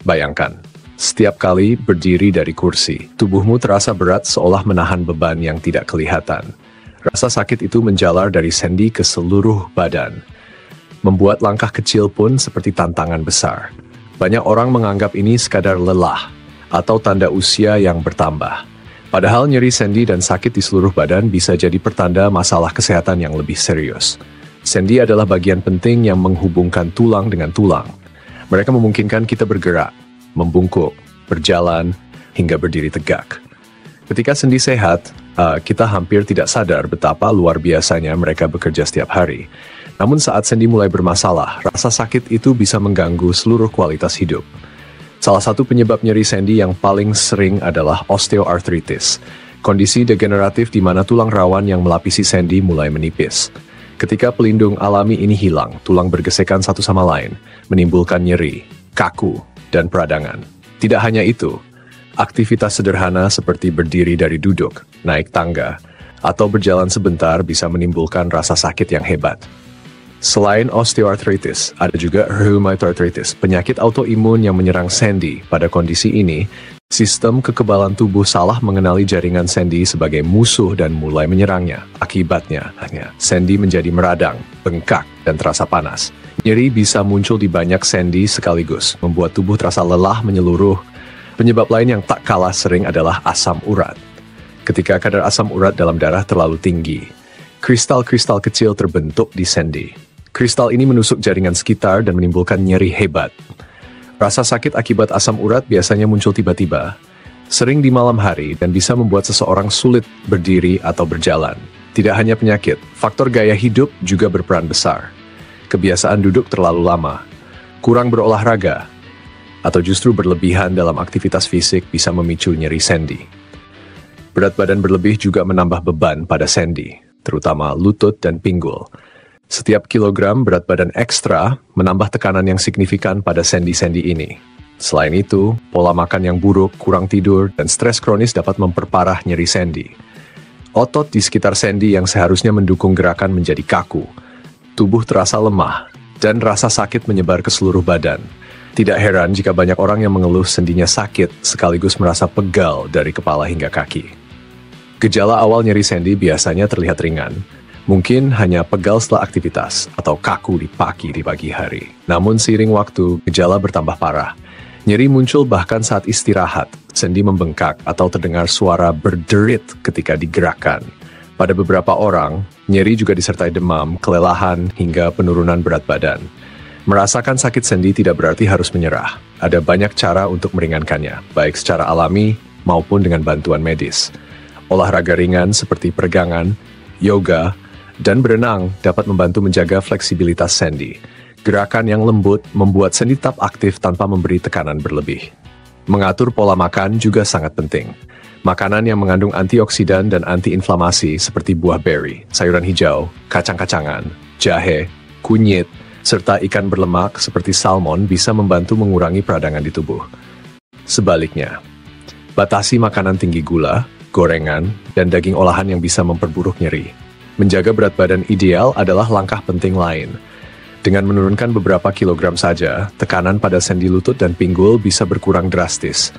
Bayangkan, setiap kali berdiri dari kursi, tubuhmu terasa berat seolah menahan beban yang tidak kelihatan. Rasa sakit itu menjalar dari sendi ke seluruh badan, membuat langkah kecil pun seperti tantangan besar. Banyak orang menganggap ini sekadar lelah atau tanda usia yang bertambah. Padahal nyeri sendi dan sakit di seluruh badan bisa jadi pertanda masalah kesehatan yang lebih serius. Sendi adalah bagian penting yang menghubungkan tulang dengan tulang. Mereka memungkinkan kita bergerak, membungkuk, berjalan, hingga berdiri tegak. Ketika sendi sehat, kita hampir tidak sadar betapa luar biasanya mereka bekerja setiap hari. Namun saat sendi mulai bermasalah, rasa sakit itu bisa mengganggu seluruh kualitas hidup. Salah satu penyebab nyeri sendi yang paling sering adalah osteoartritis, kondisi degeneratif di mana tulang rawan yang melapisi sendi mulai menipis. Ketika pelindung alami ini hilang, tulang bergesekan satu sama lain, menimbulkan nyeri, kaku, dan peradangan. Tidak hanya itu, aktivitas sederhana seperti berdiri dari duduk, naik tangga, atau berjalan sebentar bisa menimbulkan rasa sakit yang hebat. Selain osteoartritis, ada juga rheumatoid arthritis, penyakit autoimun yang menyerang sendi. Pada kondisi ini, sistem kekebalan tubuh salah mengenali jaringan sendi sebagai musuh dan mulai menyerangnya. Akibatnya, sendi menjadi meradang, bengkak, dan terasa panas. Nyeri bisa muncul di banyak sendi sekaligus, membuat tubuh terasa lelah menyeluruh. Penyebab lain yang tak kalah sering adalah asam urat. Ketika kadar asam urat dalam darah terlalu tinggi, kristal-kristal kecil terbentuk di sendi. Kristal ini menusuk jaringan sekitar dan menimbulkan nyeri hebat. Rasa sakit akibat asam urat biasanya muncul tiba-tiba, sering di malam hari, dan bisa membuat seseorang sulit berdiri atau berjalan. Tidak hanya penyakit, faktor gaya hidup juga berperan besar. Kebiasaan duduk terlalu lama, kurang berolahraga, atau justru berlebihan dalam aktivitas fisik bisa memicu nyeri sendi. Berat badan berlebih juga menambah beban pada sendi, terutama lutut dan pinggul. Setiap kilogram berat badan ekstra menambah tekanan yang signifikan pada sendi-sendi ini. Selain itu, pola makan yang buruk, kurang tidur, dan stres kronis dapat memperparah nyeri sendi. Otot di sekitar sendi yang seharusnya mendukung gerakan menjadi kaku. Tubuh terasa lemah, dan rasa sakit menyebar ke seluruh badan. Tidak heran jika banyak orang yang mengeluh sendinya sakit sekaligus merasa pegal dari kepala hingga kaki. Gejala awal nyeri sendi biasanya terlihat ringan. Mungkin hanya pegal setelah aktivitas atau kaku di pagi hari. Namun seiring waktu, gejala bertambah parah. Nyeri muncul bahkan saat istirahat, sendi membengkak atau terdengar suara berderit ketika digerakkan. Pada beberapa orang, nyeri juga disertai demam, kelelahan, hingga penurunan berat badan. Merasakan sakit sendi tidak berarti harus menyerah. Ada banyak cara untuk meringankannya, baik secara alami maupun dengan bantuan medis. Olahraga ringan seperti peregangan, yoga, dan berenang dapat membantu menjaga fleksibilitas sendi. Gerakan yang lembut membuat sendi tetap aktif tanpa memberi tekanan berlebih. Mengatur pola makan juga sangat penting. Makanan yang mengandung antioksidan dan antiinflamasi seperti buah beri, sayuran hijau, kacang-kacangan, jahe, kunyit, serta ikan berlemak seperti salmon bisa membantu mengurangi peradangan di tubuh. Sebaliknya, batasi makanan tinggi gula, gorengan, dan daging olahan yang bisa memperburuk nyeri. Menjaga berat badan ideal adalah langkah penting lain. Dengan menurunkan beberapa kilogram saja, tekanan pada sendi lutut dan pinggul bisa berkurang drastis.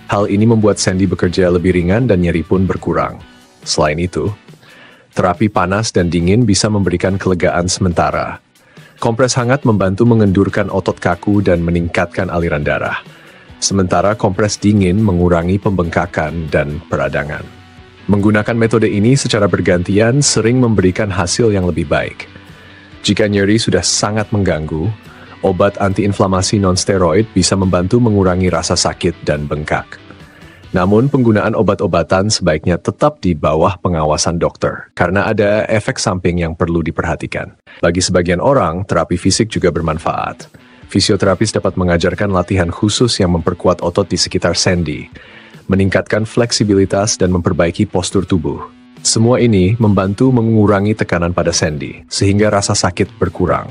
Hal ini membuat sendi bekerja lebih ringan dan nyeri pun berkurang. Selain itu, terapi panas dan dingin bisa memberikan kelegaan sementara. Kompres hangat membantu mengendurkan otot kaku dan meningkatkan aliran darah. Sementara kompres dingin mengurangi pembengkakan dan peradangan. Menggunakan metode ini secara bergantian sering memberikan hasil yang lebih baik. Jika nyeri sudah sangat mengganggu, obat antiinflamasi non-steroid bisa membantu mengurangi rasa sakit dan bengkak. Namun penggunaan obat-obatan sebaiknya tetap di bawah pengawasan dokter, karena ada efek samping yang perlu diperhatikan. Bagi sebagian orang, terapi fisik juga bermanfaat. Fisioterapis dapat mengajarkan latihan khusus yang memperkuat otot di sekitar sendi, meningkatkan fleksibilitas dan memperbaiki postur tubuh. Semua ini membantu mengurangi tekanan pada sendi, sehingga rasa sakit berkurang.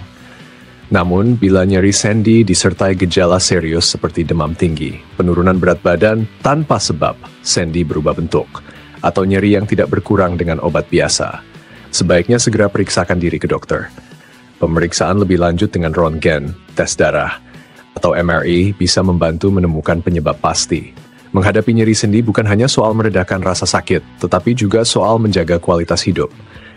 Namun, bila nyeri sendi disertai gejala serius seperti demam tinggi, penurunan berat badan tanpa sebab, sendi berubah bentuk, atau nyeri yang tidak berkurang dengan obat biasa, sebaiknya segera periksakan diri ke dokter. Pemeriksaan lebih lanjut dengan röntgen, tes darah, atau MRI bisa membantu menemukan penyebab pasti. Menghadapi nyeri sendi bukan hanya soal meredakan rasa sakit, tetapi juga soal menjaga kualitas hidup.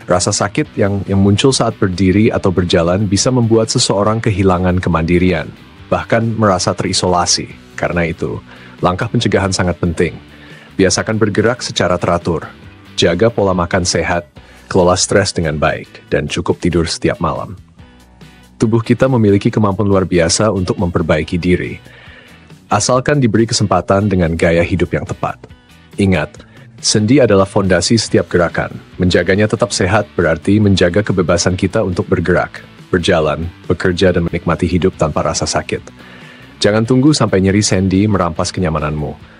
Rasa sakit yang muncul saat berdiri atau berjalan bisa membuat seseorang kehilangan kemandirian, bahkan merasa terisolasi. Karena itu, langkah pencegahan sangat penting. Biasakan bergerak secara teratur, jaga pola makan sehat, kelola stres dengan baik, dan cukup tidur setiap malam. Tubuh kita memiliki kemampuan luar biasa untuk memperbaiki diri, asalkan diberi kesempatan dengan gaya hidup yang tepat. Ingat, sendi adalah fondasi setiap gerakan. Menjaganya tetap sehat berarti menjaga kebebasan kita untuk bergerak, berjalan, bekerja, dan menikmati hidup tanpa rasa sakit. Jangan tunggu sampai nyeri sendi merampas kenyamananmu.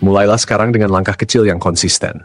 Mulailah sekarang dengan langkah kecil yang konsisten.